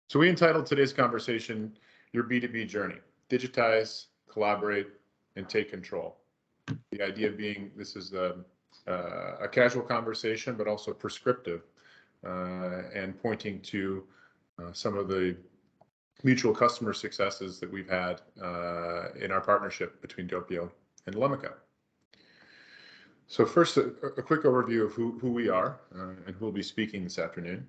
So we entitled today's conversation, Your B2B Journey, Digitize, Collaborate, and Take Control. The idea being this is a casual conversation, but also prescriptive and pointing to some of the mutual customer successes that we've had in our partnership between Doppio and Elemica. So first, a quick overview of who we are and who will be speaking this afternoon.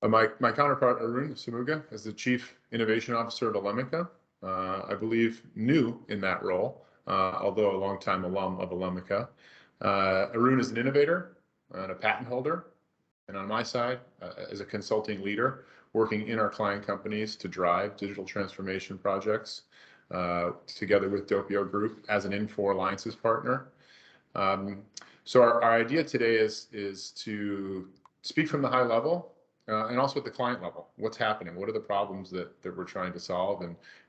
My counterpart, Arun Samuga, is the Chief Innovation Officer at Elemica. I believe new in that role, although a longtime alum of Elemica. Arun is an innovator and a patent holder, and on my side, as a consulting leader, working in our client companies to drive digital transformation projects together with Doppio Group as an Infor Alliances partner. So our idea today is to speak from the high level and also at the client level. What's happening? What are the problems that we're trying to solve,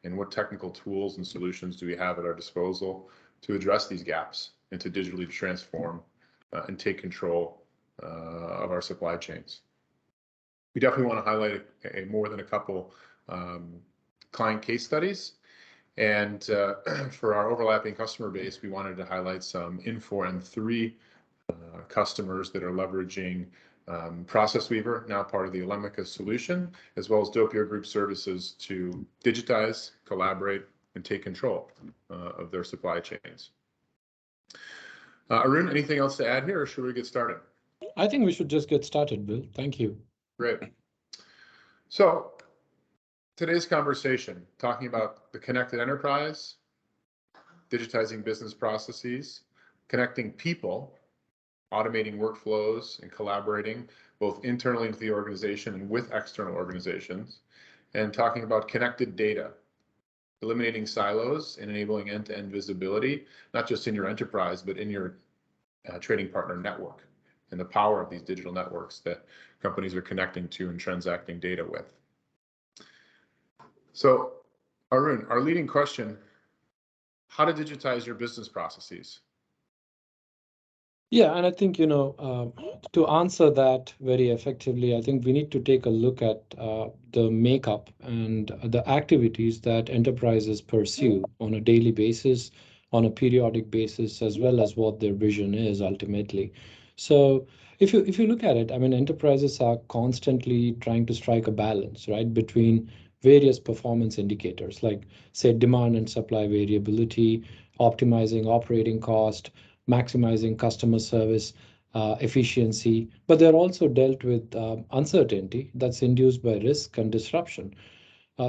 and what technical tools and solutions do we have at our disposal to address these gaps and to digitally transform and take control of our supply chains. We definitely want to highlight more than a couple client case studies. And for our overlapping customer base, we wanted to highlight some Infor M3 customers that are leveraging Process Weaver, now part of the Elemica solution, as well as Doppio Group services to digitize, collaborate, and take control of their supply chains. Arun, anything else to add here, or should we get started? I think we should just get started, Bill. Thank you. Great. So today's conversation, talking about the connected enterprise, digitizing business processes, connecting people, automating workflows, and collaborating both internally into the organization and with external organizations, and talking about connected data, eliminating silos and enabling end-to-end visibility, not just in your enterprise, but in your trading partner network, and the power of these digital networks that companies are connecting to and transacting data with. So, Arun, our leading question, how to digitize your business processes? Yeah, and I think, to answer that very effectively, I think we need to take a look at the makeup and the activities that enterprises pursue on a daily basis, on a periodic basis, as well as what their vision is ultimately. So if you look at it, I mean, enterprises are constantly trying to strike a balance, right, between various performance indicators, like, say, demand and supply variability, optimizing operating cost, maximizing customer service efficiency, but they're also dealt with uncertainty that's induced by risk and disruption.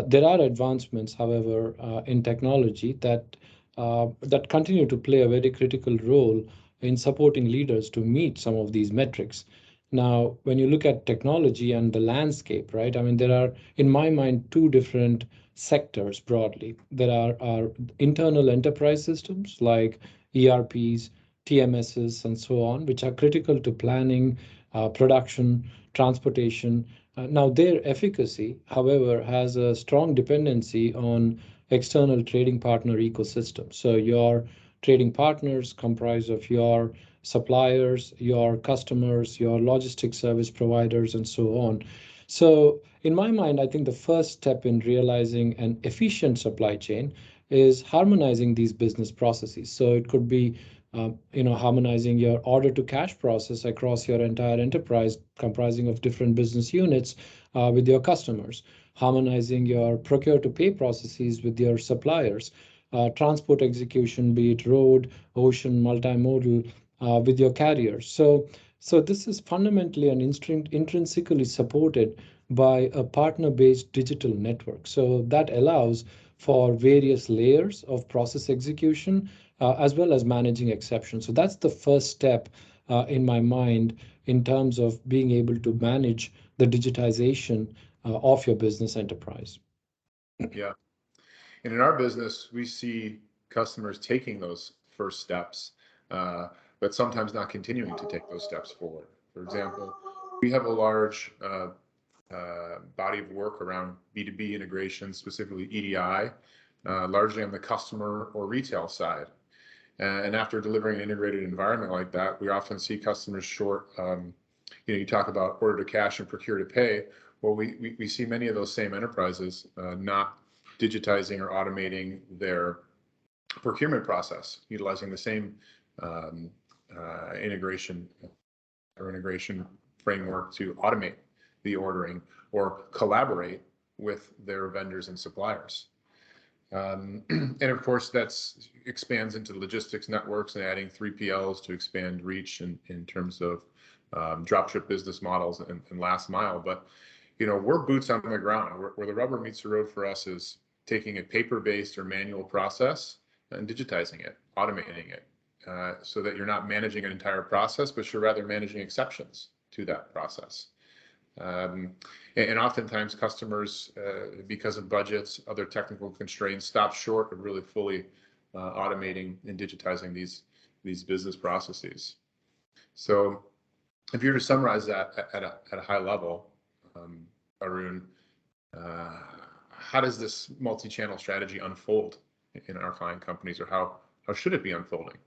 There are advancements, however, in technology that continue to play a very critical role in supporting leaders to meet some of these metrics. Now, when you look at technology and the landscape, right, I mean, there are, in my mind, two different sectors broadly. There are internal enterprise systems like ERPs, TMSs, and so on, which are critical to planning, production, transportation. Now, their efficacy, however, has a strong dependency on external trading partner ecosystem. So your trading partners comprise of your suppliers, your customers, your logistics service providers, and so on. So in my mind, I think the first step in realizing an efficient supply chain is harmonizing these business processes. So it could be harmonizing your order to cash process across your entire enterprise, comprising of different business units with your customers, harmonizing your procure to pay processes with your suppliers, transport execution, be it road, ocean, multimodal, with your carriers. So this is fundamentally and intrinsically supported by a partner-based digital network. So that allows for various layers of process execution, as well as managing exceptions. So that's the first step in my mind in terms of being able to manage the digitization of your business enterprise. Yeah. And in our business, we see customers taking those first steps, but sometimes not continuing to take those steps forward. For example, we have a large body of work around B2B integration, specifically EDI, largely on the customer or retail side. And after delivering an integrated environment like that, we often see customers short you talk about order to cash and procure to pay. Well, we see many of those same enterprises not digitizing or automating their procurement process, utilizing the same integration framework to automate the ordering or collaborate with their vendors and suppliers. And of course, that's expands into logistics networks and adding 3PLs to expand reach in terms of dropship business models and last mile. But we're boots on the ground. Where the rubber meets the road for us is taking a paper-based or manual process and digitizing it, automating it, so that you're not managing an entire process, but you're rather managing exceptions to that process. And oftentimes customers, because of budgets, other technical constraints, stop short of really fully automating and digitizing these business processes. So if you were to summarize that at a high level, Arun, how does this multi-channel strategy unfold in our client companies, or how should it be unfolding?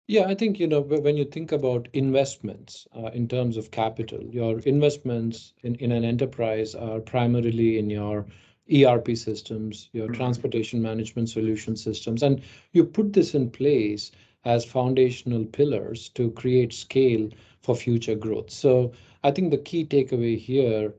Yeah, I think, when you think about investments in terms of capital, your investments in an enterprise are primarily in your ERP systems, your transportation management solution systems, and you put this in place as foundational pillars to create scale for future growth. So I think the key takeaway here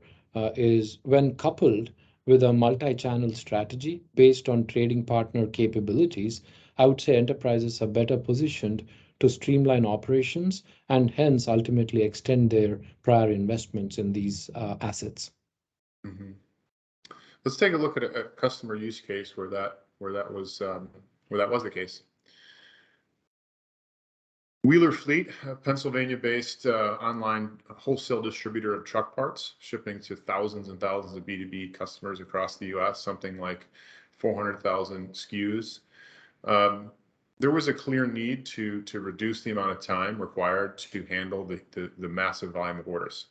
is when coupled with a multi-channel strategy based on trading partner capabilities, I would say enterprises are better positioned to streamline operations and hence ultimately extend their prior investments in these assets. Mm-hmm. Let's take a look at a customer use case where that was the case. Wheeler Fleet, a Pennsylvania-based online wholesale distributor of truck parts, shipping to thousands and thousands of B2B customers across the U.S., something like 400,000 SKUs. There was a clear need to reduce the amount of time required to handle the massive volume of orders.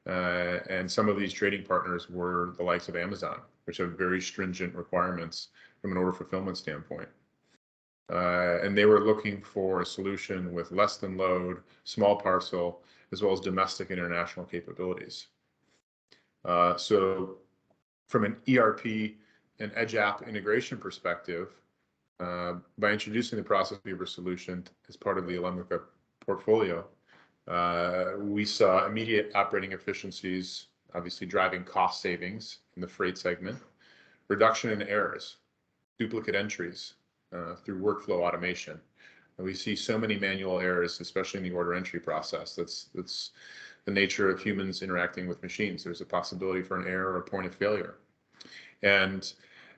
And some of these trading partners were the likes of Amazon, which have very stringent requirements from an order fulfillment standpoint. And they were looking for a solution with less than load, small parcel, as well as domestic and international capabilities. So from an ERP and Edge app integration perspective, by introducing the process weaver solution as part of the Elemica portfolio, we saw immediate operating efficiencies, obviously driving cost savings in the freight segment, reduction in errors, duplicate entries through workflow automation. And we see so many manual errors, especially in the order entry process. That's the nature of humans interacting with machines. There's a possibility for an error or a point of failure. And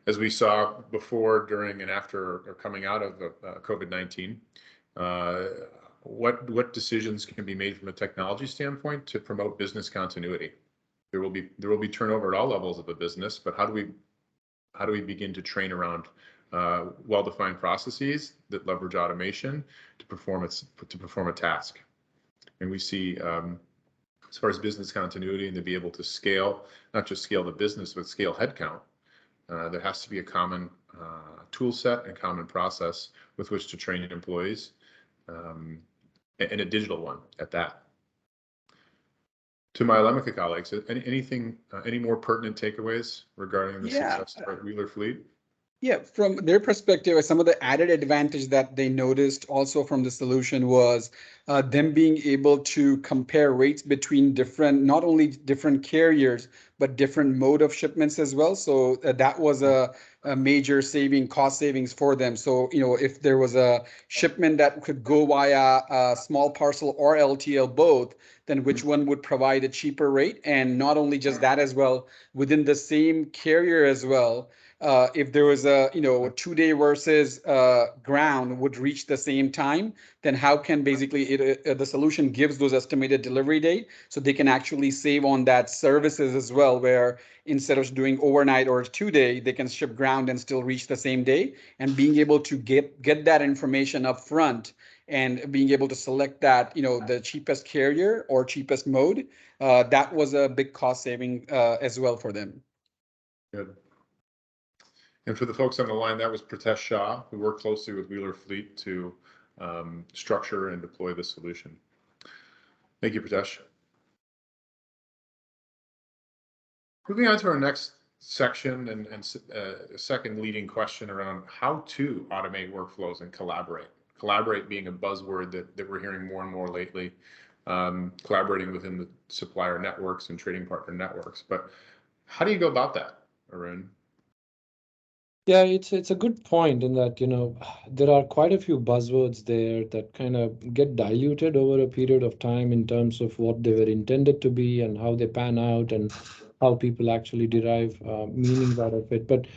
as we saw before, during, and after, or coming out of COVID-19, what decisions can be made from a technology standpoint to promote business continuity? There will be turnover at all levels of the business, but how do we begin to train around well-defined processes that leverage automation to perform a task? And we see, as far as business continuity and to be able to scale, not just scale the business, but scale headcount, there has to be a common tool set and common process with which to train employees, and a digital one at that. To my Elemica colleagues, any more pertinent takeaways regarding the success of Wheeler Fleet? Yeah, from their perspective, some of the added advantage that they noticed also from the solution was them being able to compare rates between not only different carriers, but different mode of shipments as well. So that was a major cost savings for them. So, if there was a shipment that could go via a small parcel or LTL both, then which one would provide a cheaper rate? And not only just that as well, within the same carrier as well, if there was a 2-day versus ground would reach the same time, then how can basically the solution gives those estimated delivery date, so they can actually save on that services as well, where instead of doing overnight or 2-day, they can ship ground and still reach the same day. And being able to get that information up front and being able to select that, the cheapest carrier or cheapest mode, that was a big cost saving as well for them. Good. And for the folks on the line, that was Pritesh Shah, who worked closely with Wheeler Fleet to structure and deploy the solution. Thank you, Pritesh. Moving on to our next section and a second leading question around how to automate workflows and collaborate. Collaborate being a buzzword that we're hearing more and more lately, collaborating within the supplier networks and trading partner networks. But how do you go about that, Arun? Yeah, it's a good point in that, there are quite a few buzzwords there that kind of get diluted over a period of time in terms of what they were intended to be and how they pan out and how people actually derive meanings out of it. But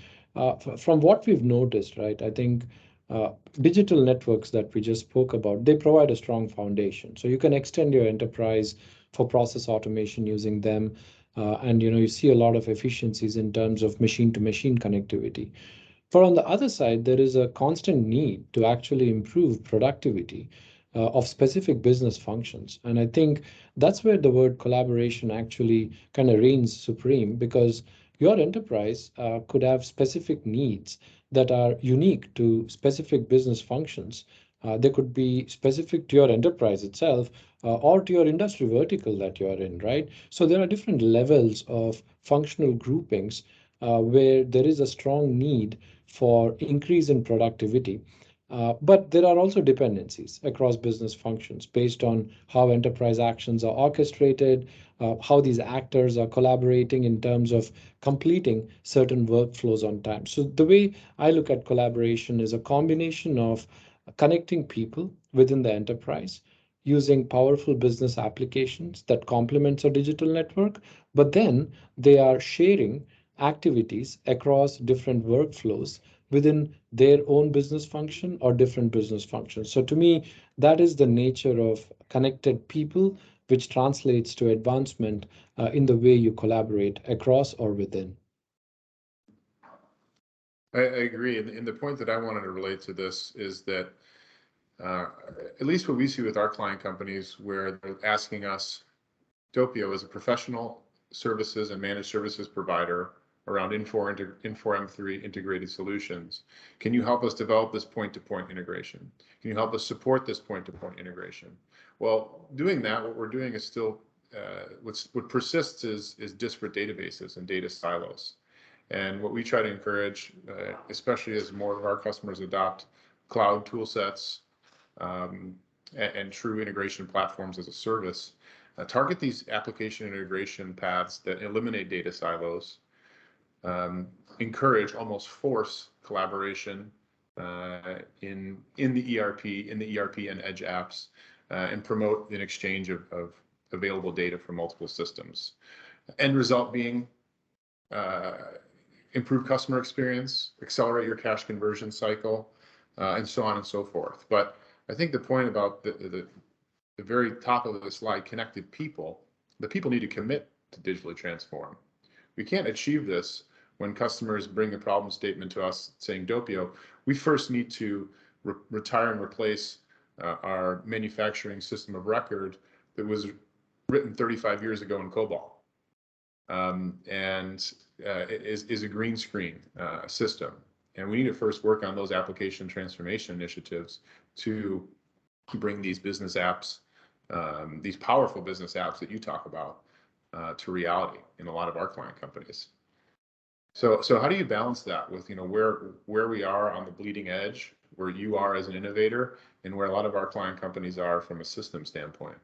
from what we've noticed, right, I think digital networks that we just spoke about, they provide a strong foundation. So you can extend your enterprise for process automation using them. And you see a lot of efficiencies in terms of machine-to-machine connectivity. For on the other side, there is a constant need to actually improve productivity of specific business functions. And I think that's where the word collaboration actually kind of reigns supreme, because your enterprise could have specific needs that are unique to specific business functions. They could be specific to your enterprise itself or to your industry vertical that you're in, right? So there are different levels of functional groupings where there is a strong need for increase in productivity. But there are also dependencies across business functions based on how enterprise actions are orchestrated, how these actors are collaborating in terms of completing certain workflows on time. So the way I look at collaboration is a combination of connecting people within the enterprise using powerful business applications that complements a digital network, but then they are sharing activities across different workflows within their own business function or different business functions. So to me, that is the nature of connected people, which translates to advancement in the way you collaborate across or within. I agree. And the point that I wanted to relate to this is that at least what we see with our client companies, where they're asking us, Doppio is a professional services and managed services provider around Infor M3 integrated solutions. Can you help us develop this point-to-point integration? Can you help us support this point-to-point integration? Well, doing that, what we're doing is still, what persists is disparate databases and data silos. And what we try to encourage, especially as more of our customers adopt cloud tool sets and true integration platforms as a service, target these application integration paths that eliminate data silos, encourage, almost force collaboration in the ERP and edge apps, and promote an exchange of available data from multiple systems. End result being improve customer experience, accelerate your cash conversion cycle, and so on and so forth. But I think the point about the very top of the slide, connected people, the people need to commit to digitally transform. We can't achieve this when customers bring a problem statement to us saying, Doppio, we first need to retire and replace our manufacturing system of record that was written 35 years ago in COBOL. And is a green screen system. And we need to first work on those application transformation initiatives to bring these business apps, these powerful business apps that you talk about, to reality in a lot of our client companies. So how do you balance that with where we are on the bleeding edge, where you are as an innovator, and where a lot of our client companies are from a system standpoint?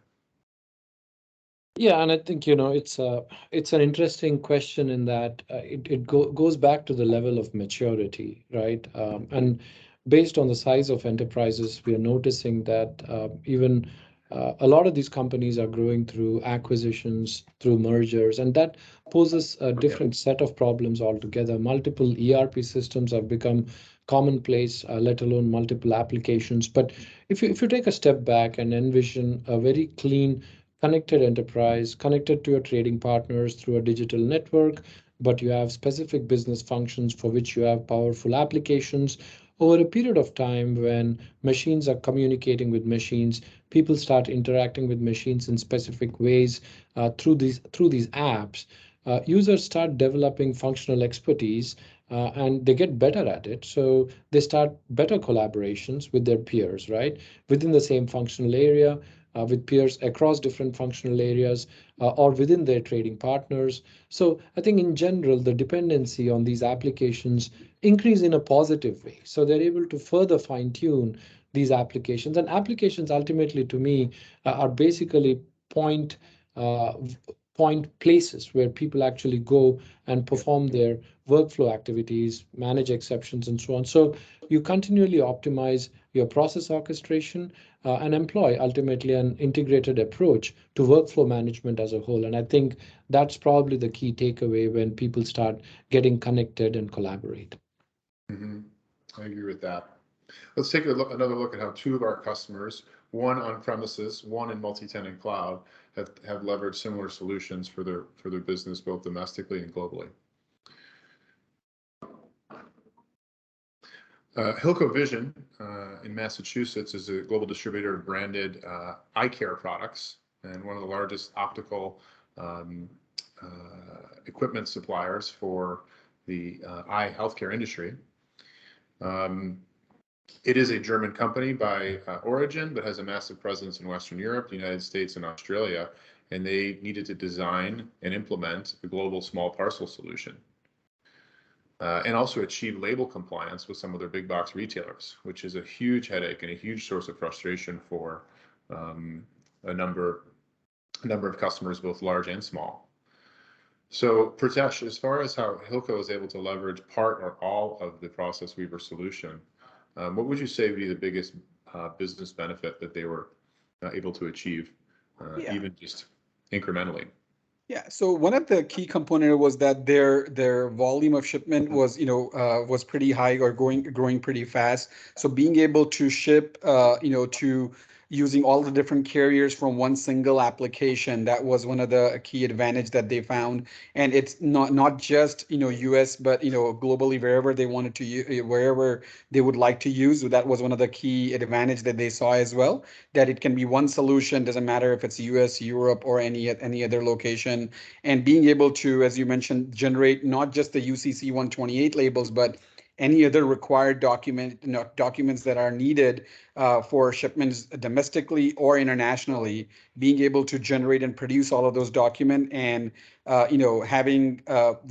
Yeah, and I think it's an interesting question in that it goes back to the level of maturity, right? And based on the size of enterprises, we are noticing that even a lot of these companies are growing through acquisitions, through mergers, and that poses a different set of problems altogether. Multiple ERP systems have become commonplace, let alone multiple applications. But if you take a step back and envision a very clean, connected enterprise, connected to your trading partners through a digital network, but you have specific business functions for which you have powerful applications. Over a period of time, when machines are communicating with machines, people start interacting with machines in specific ways through these apps. Users start developing functional expertise and they get better at it. So they start better collaborations with their peers, right? Within the same functional area, with peers across different functional areas or within their trading partners. So I think in general, the dependency on these applications increase in a positive way. So they're able to further fine tune these applications. And applications ultimately to me are basically uh, point places where people actually go and perform their workflow activities, manage exceptions, and so on. So you continually optimize your process orchestration and employ ultimately an integrated approach to workflow management as a whole. And I think that's probably the key takeaway when people start getting connected and collaborate. I agree with that. Let's take another look at how two of our customers, one on premises, one in multi-tenant cloud, have leveraged similar solutions for their business, both domestically and globally. Hilco Vision in Massachusetts is a global distributor of branded eye care products and one of the largest optical equipment suppliers for the eye healthcare industry. It is a German company by origin, but has a massive presence in Western Europe, the United States, and Australia, and they needed to design and implement a global small parcel solution. And also achieve label compliance with some of their big box retailers, which is a huge headache and a huge source of frustration for a number of customers, both large and small. So Pritesh, as far as how Hilco is able to leverage part or all of the Process Weaver solution, what would you say would be the biggest business benefit that they were able to achieve, even just incrementally? Yeah, so one of the key component was that their volume of shipment was was pretty high or growing pretty fast. So being able to ship to using all the different carriers from one single application, that was one of the key advantage that they found. And it's not just US, but globally wherever they wanted to wherever they would like to use. So that was one of the key advantage that they saw as well, that it can be one solution, doesn't matter if it's US, Europe, or any other location. And being able to, as you mentioned, generate not just the UCC 128 labels, but any other required documents that are needed for shipments domestically or internationally, being able to generate and produce all of those documents, and having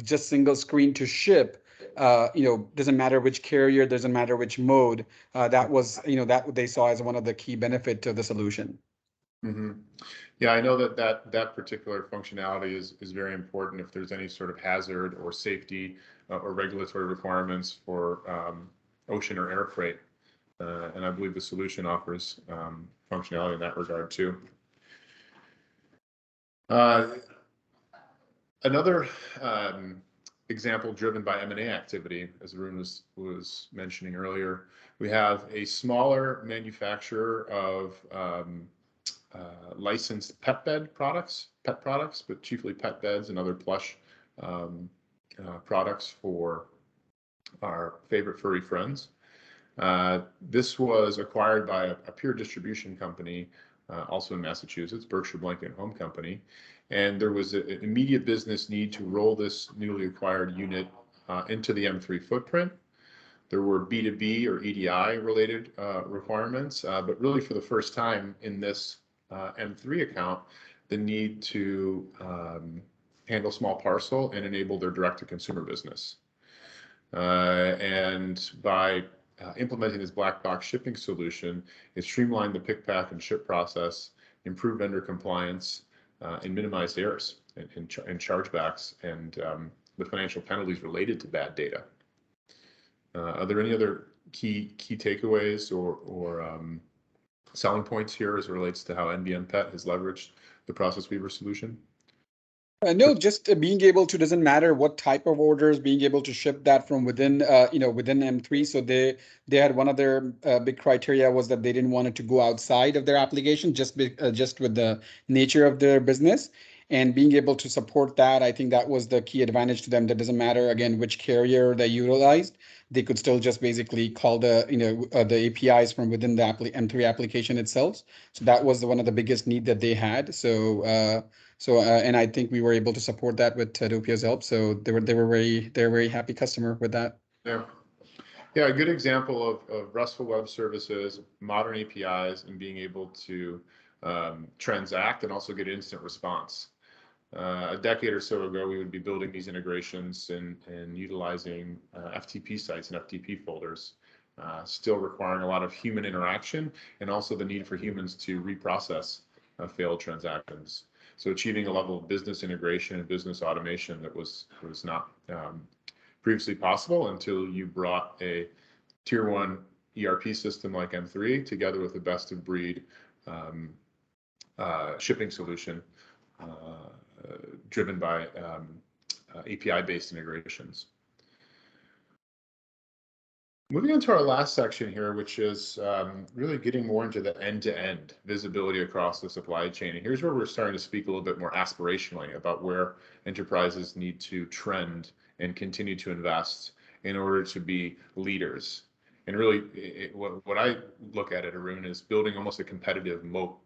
just single screen to ship, doesn't matter which carrier, doesn't matter which mode. That was that they saw as one of the key benefit to the solution. Mm-hmm. Yeah, I know that particular functionality is very important if there's any sort of hazard or safety or regulatory requirements for ocean or air freight. And I believe the solution offers functionality in that regard too. Another example driven by M&A activity, as Arun was mentioning earlier, we have a smaller manufacturer of licensed pet products, but chiefly pet beds and other plush products for our favorite furry friends. This was acquired by a peer distribution company, also in Massachusetts, Berkshire Blanket Home Company. And there was an immediate business need to roll this newly acquired unit into the M3 footprint. There were B2B or EDI related requirements, but really for the first time in this M3 account, the need to handle small parcel and enable their direct-to-consumer business. And by implementing this black box shipping solution, it streamlined the pick, pack, and ship process, improved vendor compliance, and minimized errors and chargebacks and the financial penalties related to bad data. Are there any other key takeaways or selling points here as it relates to how NBN Pet has leveraged the Process Weaver solution? No, just being able to, doesn't matter what type of orders, being able to ship that from within, within M3. So they had one of their big criteria was that they didn't want it to go outside of their application, just with the nature of their business. And being able to support that, I think that was the key advantage to them. That doesn't matter, again, which carrier they utilized. They could still just basically call the, the APIs from within the M3 application itself. So that was one of the biggest need that they had. So, and I think we were able to support that with Doppio's help. So they're a very happy customer with that. Yeah. Yeah, a good example of RESTful web services, modern APIs, and being able to transact and also get instant response. A decade or so ago, we would be building these integrations and utilizing FTP sites and FTP folders, still requiring a lot of human interaction and also the need for humans to reprocess failed transactions. So achieving a level of business integration and business automation that was not previously possible until you brought a tier 1 ERP system like M3 together with a best of breed shipping solution driven by API-based integrations. Moving on to our last section here, which is really getting more into the end-to-end visibility across the supply chain. And here's where we're starting to speak a little bit more aspirationally about where enterprises need to trend and continue to invest in order to be leaders. And really, what I look at it, Arun, is building almost a competitive moat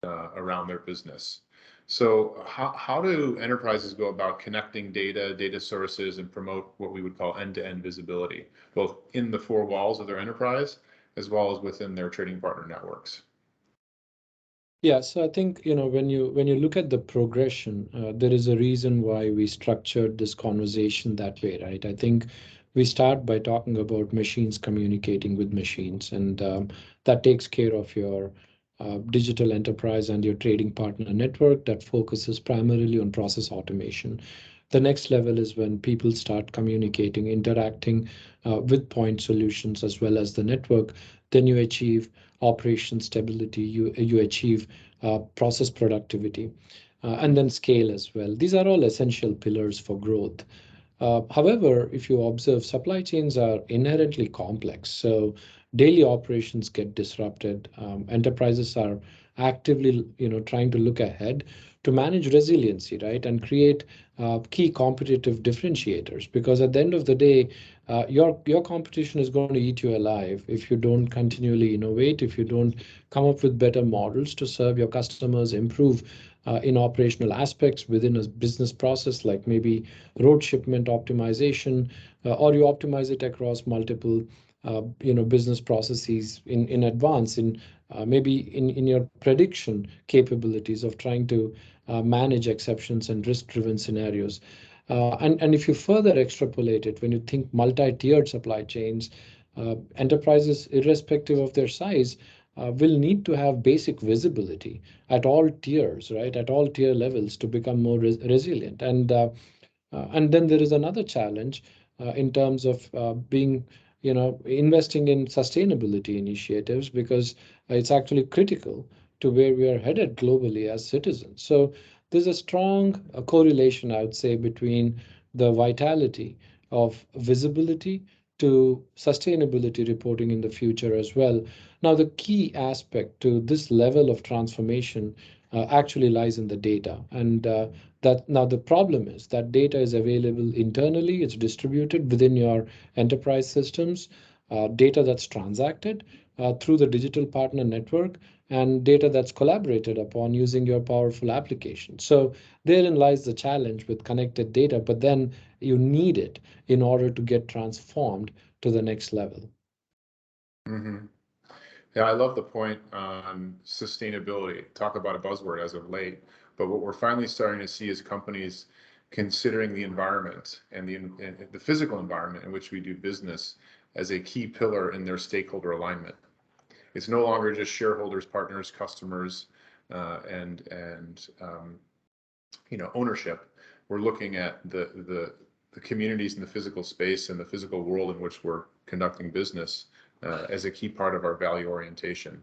around their business. So how do enterprises go about connecting data sources, and promote what we would call end-to-end visibility, both in the four walls of their enterprise as well as within their trading partner networks? Yeah, so I think, when you look at the progression, there is a reason why we structured this conversation that way, right? I think we start by talking about machines communicating with machines, and that takes care of your digital enterprise and your trading partner network that focuses primarily on process automation. The next level is when people start communicating, interacting with point solutions as well as the network. Then you achieve operation stability, you achieve process productivity, and then scale as well. These are all essential pillars for growth. However, if you observe, supply chains are inherently complex, so daily operations get disrupted. Enterprises are actively, trying to look ahead to manage resiliency, right, and create key competitive differentiators. Because at the end of the day, your competition is going to eat you alive if you don't continually innovate, if you don't come up with better models to serve your customers, improve in operational aspects within a business process, like maybe road shipment optimization, or you optimize it across multiple business processes in advance, in maybe in your prediction capabilities of trying to manage exceptions and risk-driven scenarios. And if you further extrapolate it, when you think multi-tiered supply chains, enterprises, irrespective of their size, will need to have basic visibility at all tiers, right? At all tier levels to become more resilient. And then there is another challenge in terms of being, investing in sustainability initiatives, because it's actually critical to where we are headed globally as citizens. So there's a strong correlation, I would say, between the vitality of visibility to sustainability reporting in the future as well. Now, the key aspect to this level of transformation actually lies in the data. And that now the problem is that data is available internally, it's distributed within your enterprise systems, data that's transacted through the digital partner network, and data that's collaborated upon using your powerful application. So therein lies the challenge with connected data, but then you need it in order to get transformed to the next level. Mm-hmm. Yeah, I love the point on sustainability. Talk about a buzzword as of late, but what we're finally starting to see is companies considering the environment and the physical environment in which we do business as a key pillar in their stakeholder alignment. It's no longer just shareholders, partners, customers, and ownership. We're looking at the communities in the physical space and the physical world in which we're conducting business as a key part of our value orientation.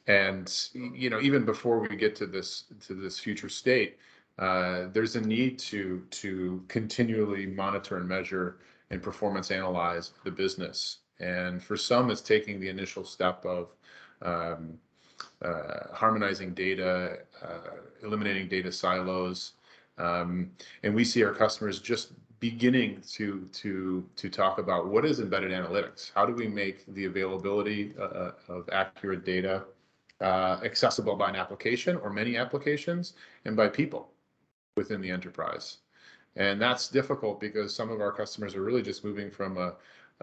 And even before we get to this future state, there's a need to continually monitor and measure and performance analyze the business. And for some, it's taking the initial step of harmonizing data, eliminating data silos, and we see our customers just beginning to talk about what is embedded analytics. How do we make the availability of accurate data accessible by an application or many applications and by people within the enterprise? And that's difficult because some of our customers are really just moving from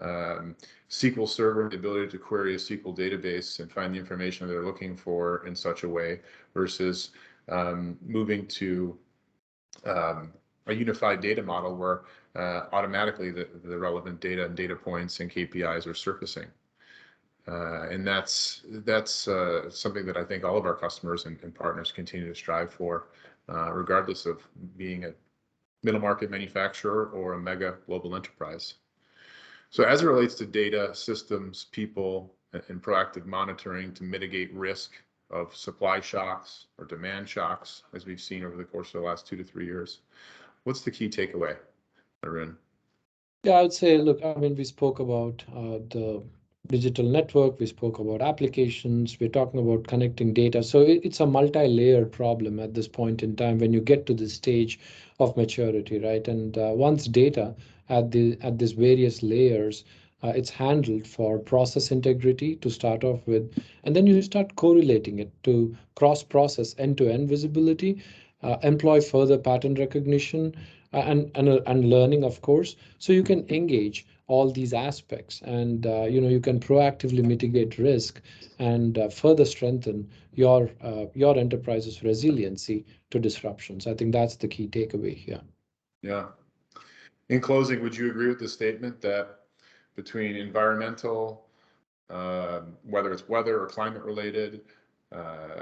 SQL Server, the ability to query a SQL database and find the information they're looking for in such a way, versus moving to a unified data model where automatically the relevant data and data points and KPIs are surfacing. And that's something that I think all of our customers and partners continue to strive for, regardless of being a middle market manufacturer or a mega global enterprise. So as it relates to data, systems, people, and proactive monitoring to mitigate risk of supply shocks or demand shocks, as we've seen over the course of the last 2 to 3 years, what's the key takeaway, Arun? Yeah, I would say, look, I mean, we spoke about the digital network, we spoke about applications, we're talking about connecting data. So it's a multi-layered problem at this point in time when you get to this stage of maturity, right? And once data at these various layers, it's handled for process integrity to start off with, and then you start correlating it to cross-process end-to-end visibility, employ further pattern recognition, and learning, of course, so you can engage all these aspects, and you can proactively mitigate risk and further strengthen your enterprise's resiliency to disruptions. I think that's the key takeaway here. Yeah. In closing, would you agree with the statement that between environmental, whether it's weather or climate related,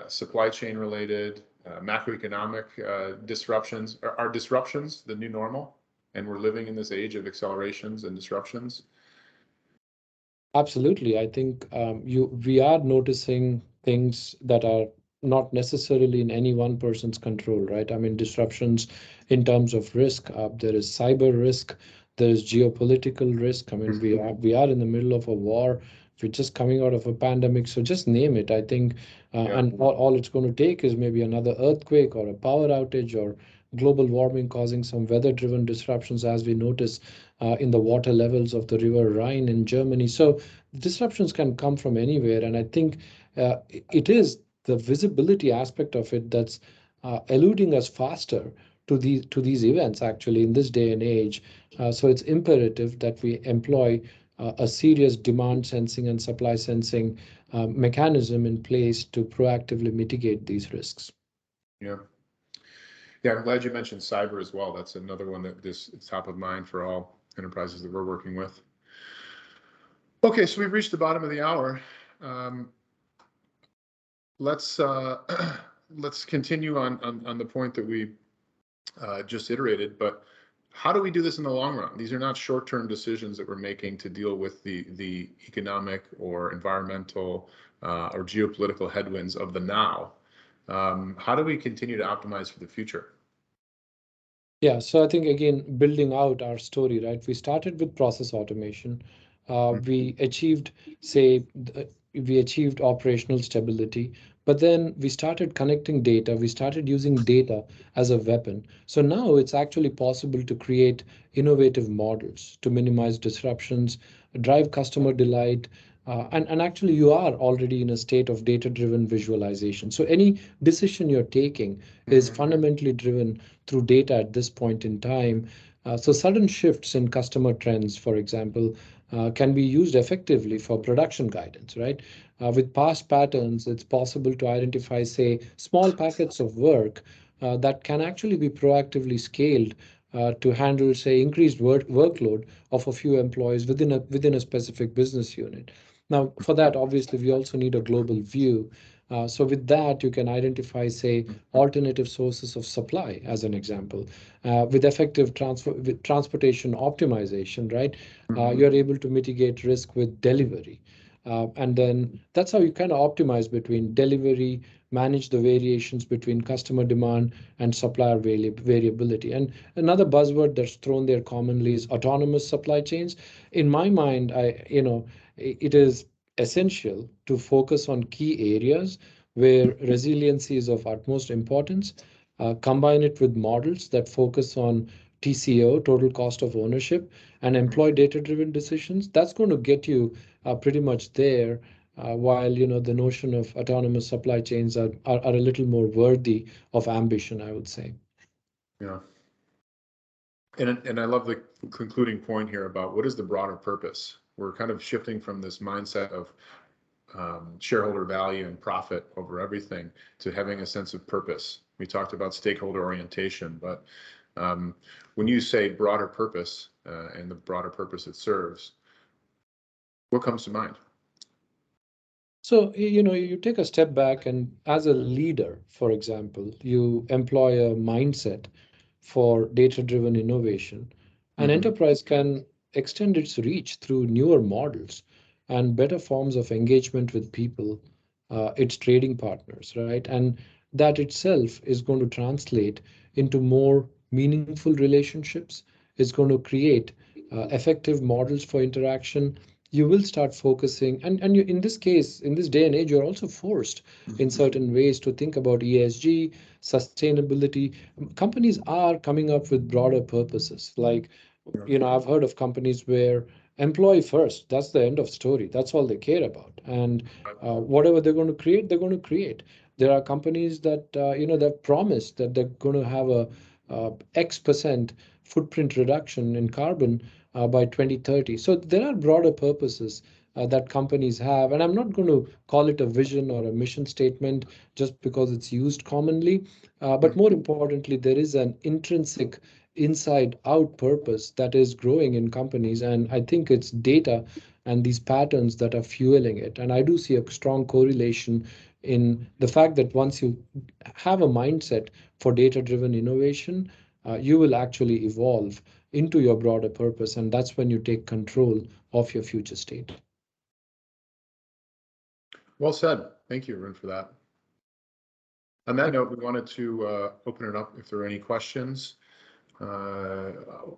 supply chain related, macroeconomic disruptions, are disruptions the new normal? And we're living in this age of accelerations and disruptions? Absolutely. I think we are noticing things that are not necessarily in any one person's control, right? I mean, disruptions in terms of risk. There is cyber risk. There is geopolitical risk. I mean, we are in the middle of a war. We're just coming out of a pandemic. So just name it. I think, and all it's going to take is maybe another earthquake or a power outage or global warming causing some weather-driven disruptions, as we notice in the water levels of the River Rhine in Germany. So disruptions can come from anywhere. And I think it is the visibility aspect of it that's eluding us faster to these events, actually, in this day and age. So it's imperative that we employ a serious demand sensing and supply sensing mechanism in place to proactively mitigate these risks. Yeah. Yeah, I'm glad you mentioned cyber as well. That's another one that is top of mind for all enterprises that we're working with. Okay, so we've reached the bottom of the hour. Let's continue on the point that we just iterated, but how do we do this in the long run? These are not short-term decisions that we're making to deal with the economic or environmental or geopolitical headwinds of the now. How do we continue to optimize for the future? Yeah, so I think, again, building out our story, right? We started with process automation. We achieved, we achieved operational stability, but then we started connecting data. We started using data as a weapon. So now it's actually possible to create innovative models to minimize disruptions, drive customer delight, and actually you are already in a state of data-driven visualization. So any decision you're taking is fundamentally driven through data at this point in time. So sudden shifts in customer trends, for example, can be used effectively for production guidance, right? With past patterns, it's possible to identify, say, small packets of work that can actually be proactively scaled to handle, say, increased workload of a few employees within a specific business unit. Now, for that, obviously, we also need a global view. So with that, you can identify, say, alternative sources of supply, as an example. With effective transportation optimization, right? You're able to mitigate risk with delivery. And then that's how you kind of optimize between delivery, manage the variations between customer demand and supplier variability. And another buzzword that's thrown there commonly is autonomous supply chains. In my mind, it is essential to focus on key areas where resiliency is of utmost importance, combine it with models that focus on TCO, total cost of ownership, and employ data-driven decisions. That's going to get you pretty much there, while the notion of autonomous supply chains are a little more worthy of ambition, I would say. Yeah. And I love the concluding point here about what is the broader purpose. We're kind of shifting from this mindset of shareholder value and profit over everything to having a sense of purpose. We talked about stakeholder orientation, but when you say broader purpose and the broader purpose it serves, what comes to mind? So, you take a step back, and as a leader, for example, you employ a mindset for data-driven innovation. An enterprise can extend its reach through newer models and better forms of engagement with people, its trading partners, right? And that itself is going to translate into more meaningful relationships. It's going to create effective models for interaction. You will start focusing, and you, in this case, in this day and age, you're also forced in certain ways to think about ESG, sustainability. Companies are coming up with broader purposes. Like, I've heard of companies where employee first, that's the end of story. That's all they care about. And whatever they're going to create, they're going to create. There are companies that, that promise that they're going to have a X% footprint reduction in carbon by 2030. So there are broader purposes that companies have. And I'm not going to call it a vision or a mission statement just because it's used commonly. But more importantly, there is an intrinsic inside out purpose that is growing in companies. And I think it's data and these patterns that are fueling it. And I do see a strong correlation in the fact that once you have a mindset for data-driven innovation, you will actually evolve into your broader purpose. And that's when you take control of your future state. Well said. Thank you, Arun, for that. On that note, we wanted to open it up if there are any questions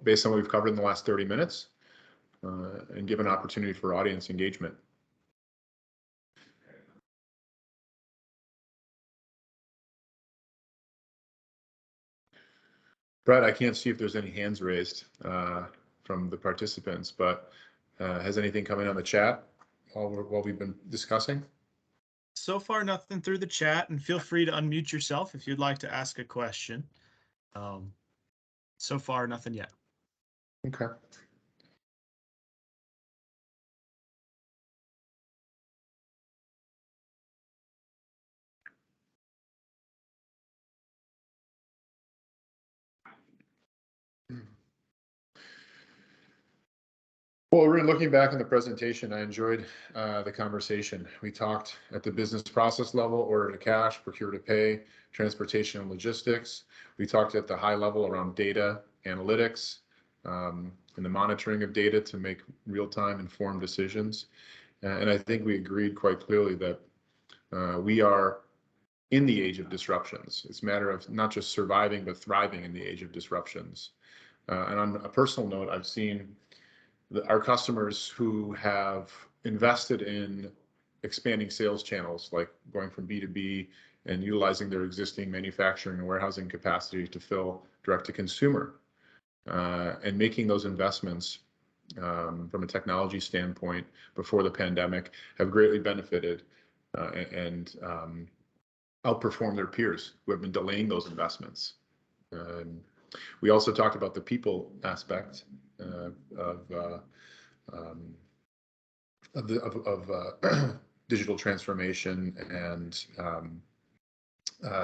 based on what we've covered in the last 30 minutes and give an opportunity for audience engagement. Brett, I can't see if there's any hands raised from the participants, but has anything come in on the chat while we've been discussing? So far, nothing through the chat, and feel free to unmute yourself if you'd like to ask a question. So far, nothing yet. Okay. Well, Arun, looking back on the presentation, I enjoyed the conversation. We talked at the business process level, order to cash, procure to pay, transportation and logistics. We talked at the high level around data analytics and the monitoring of data to make real-time informed decisions. And I think we agreed quite clearly that we are in the age of disruptions. It's a matter of not just surviving, but thriving in the age of disruptions. And on a personal note, I've seen our customers who have invested in expanding sales channels, like going from B2B and utilizing their existing manufacturing and warehousing capacity to fill direct to consumer, and making those investments from a technology standpoint before the pandemic have greatly benefited and outperformed their peers who have been delaying those investments. We also talked about the people aspect of digital transformation and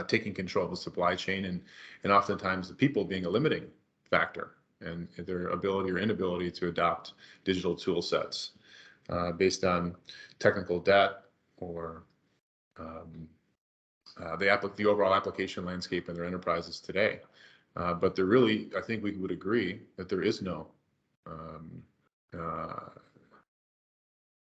taking control of the supply chain, and oftentimes the people being a limiting factor and their ability or inability to adopt digital tool sets based on technical debt or the overall application landscape in their enterprises today. But there really, I think we would agree that there is no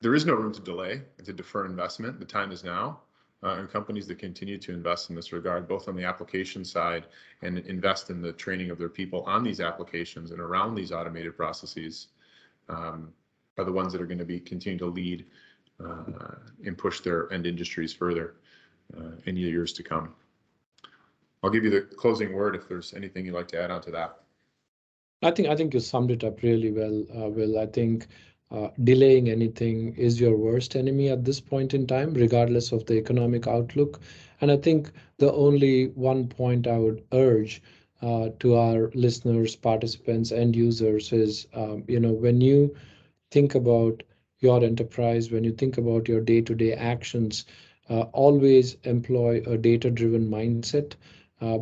room to delay and to defer investment. The time is now, and companies that continue to invest in this regard, both on the application side and invest in the training of their people on these applications and around these automated processes, are the ones that are going to be continue to lead and push their end industries further in the years to come. I'll give you the closing word if there's anything you'd like to add on to that. I think you summed it up really well, Will. I think delaying anything is your worst enemy at this point in time, regardless of the economic outlook. And I think the only one point I would urge to our listeners, participants, end users is, when you think about your enterprise, when you think about your day-to-day actions, always employ a data-driven mindset,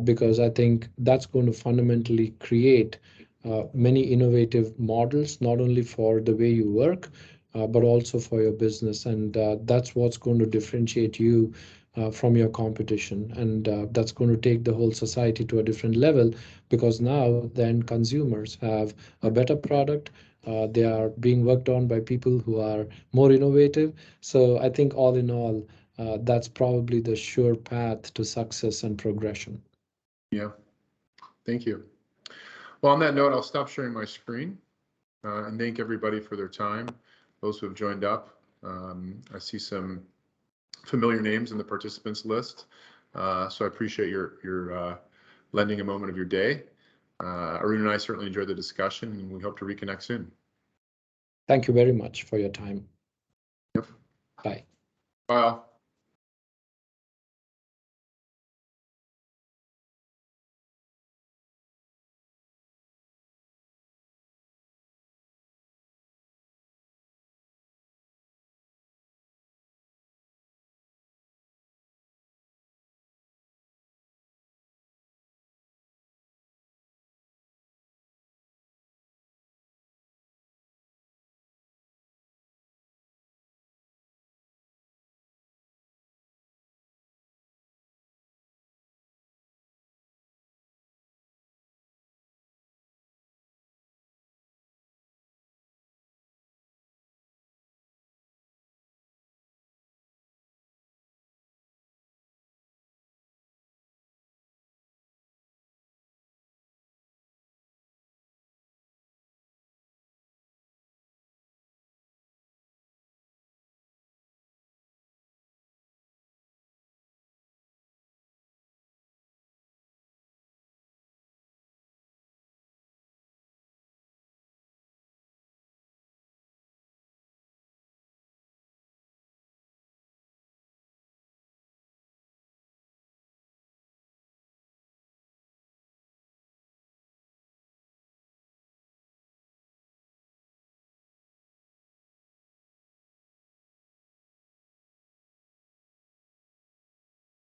because I think that's going to fundamentally create many innovative models, not only for the way you work, but also for your business. And that's what's going to differentiate you from your competition. And that's going to take the whole society to a different level, because now the end consumers have a better product. They are being worked on by people who are more innovative. So I think all in all, that's probably the sure path to success and progression. Yeah, thank you. Well, on that note, I'll stop sharing my screen and thank everybody for their time, those who have joined up. I see some familiar names in the participants list, so I appreciate your lending a moment of your day. Arun and I certainly enjoyed the discussion, and we hope to reconnect soon. Thank you very much for your time. Yep. Bye. Bye all.